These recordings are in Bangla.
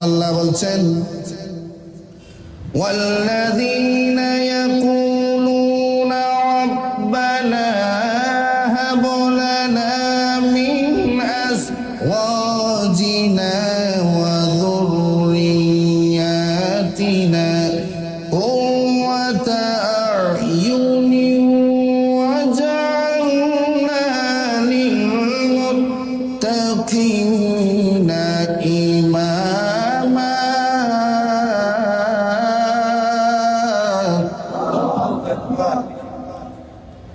আল্লাহ বলছেন والذين يقولون ربنا هب لنا من أزواجنا وذرياتنا قرة أعين واجعلنا للمتقين إماما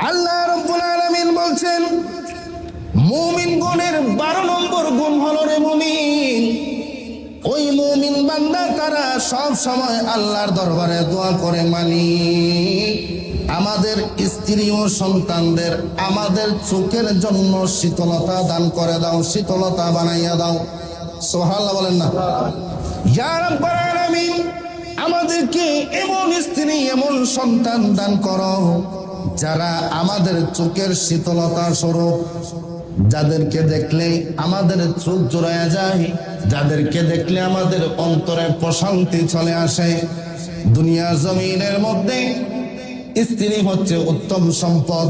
আল্লাহ রাব্বুল আলামিন বলছেন মুমিন গুণের 12 নম্বর গুণ হলো রে মুমিন, ওই মুমিন বান্দা তারা সব সময় আল্লাহর দরবারে দোয়া করে, মালিক আমাদের স্ত্রী ও সন্তানদের আমাদের চোখের জন্য শীতলতা দান করে দাও, শীতলতা বানাইয়া দাও। সুবহানাল্লাহ বলেন না? ইয়া রাব্বুল আলামিন আমাদেরকে এমন স্ত্রী এমন সন্তান দান করো যারা আমাদের চোখের শীতলতা স্বরূপ, যাদেরকে দেখলে আমাদের চোখ জোড়ায় যায়, যাদেরকে দেখলে আমাদের অন্তরে প্রশান্তি চলে আসে। দুনিয়া জমিনের মধ্যে স্ত্রী হচ্ছে উত্তম সম্পদ।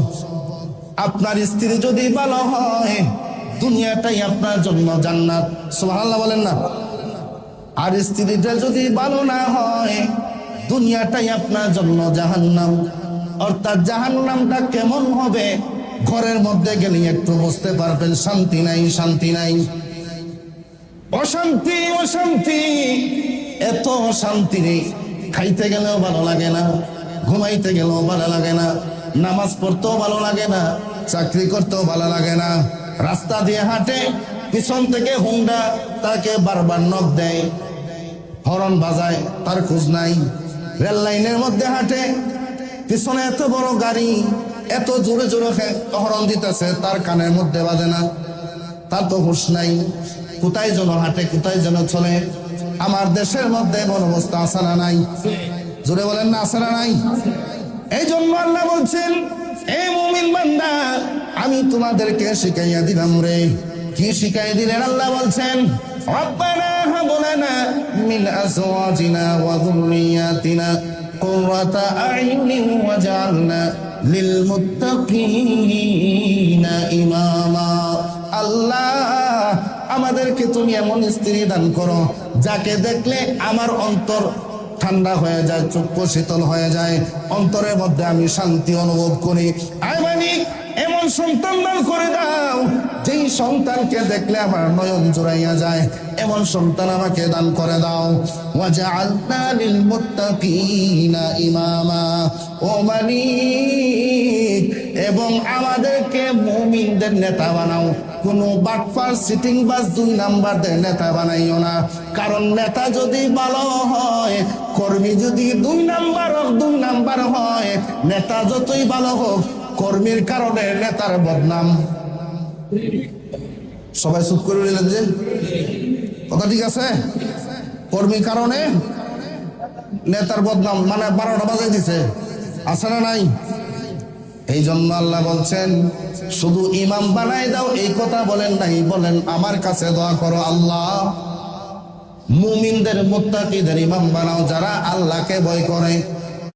আপনার স্ত্রী যদি ভালো হয় দুনিয়াটাই আপনার জন্য জান্নাত। সুবহানাল্লাহ বলেন না? আর স্ত্রীটা যদি ভালো না হয় দুনিয়াটাই আপনার জন্য জাহান্নাম। অর্থাৎ জাহান্নামটা কেমন হবে ঘরের মধ্যে গেলে একটু বুঝতে পারবেন। শান্তি নাই, শান্তি নাই, অশান্তি, অশান্তি, এত অশান্তি নেই। খাইতে গেলেও ভালো লাগে না, ঘুমাইতে গেলেও ভালো লাগে না, নামাজ পড়তেও ভালো লাগে না, চাকরি করতেও ভালো লাগে না। রাস্তা দিয়ে হাঁটে, পিছন থেকে হুন্ডা তাকে বারবার নক দেয়, হরন বাজায়, তার খোঁজ নাই। রেল লাইনের মধ্যে হাঁটে, পিছনে এত বড় গাড়ি এত জোরে জোরে হরন দিতেছে, তার কানের মধ্যে বাজে না, তার তো হুঁশ নাই। কোথায় যেন হাঁটে, কোথায় যেন চলে। আমার দেশের মধ্যে এমন অবস্থা আছে না নাই? জোরে বলেন না, আছে না নাই? এই জন্য আল্লাহ বলছেন এই মুমিন বান্দা আমি তোমাদেরকে শিখাইয়া দিলাম রে। কি শিখাই দিলেন? আল্লাহ বলছেন রব্বানা হাব লানা মিন আজওয়াজিনা ওয়া যুররিয়াতিনা কুররাতা আ'ইউনিন ওয়াজআলনা লিল মুত্তাকিনা ইমামা। আল্লাহ আমাদেরকে তুমি এমন স্ত্রী দান করো যাকে দেখলে আমার অন্তর ঠান্ডা হয়ে যায়, চক্ষু শীতল হয়ে যায়, অন্তরের মধ্যে আমি শান্তি অনুভব করি। আয় মালিক এমন সন্তান দান করে দাও যেই সন্তানকে দেখলে আমার নয়ন জুড়াইয়া যায়, এমন সন্তান আমাকে দান করে দাও। ওয়াজআলনা লিল মুত্তাকিনা ইমামা। ও মালিক এবং আমাদেরকে মুমিনদের নেতা বানাও। কোনো বাটপার সিটিং বাস 2 নাম্বারদের নেতা বানাইও না। কারণ নেতা যদি ভালো হয়, কর্মী যদি 2 নাম্বার হয়, নেতা যতই ভালো হোক কর্মীর কারণে নেতার বদনাম। সবাই চুপ করে নিলেন যে কথা ঠিক আছে? কর্মীর কারণে নেতার বদনাম, মানে 12টা বাজাই দিছে, আছে না নাই? এই জন্য আল্লাহ বলছেন শুধু ইমাম বানাই দাও এই কথা বলেন নাই, বলেন আমার কাছে দোয়া করো আল্লাহ মুমিনদের মুত্তাকিদের ইমাম বানাও যারা আল্লাহকে ভয় করে।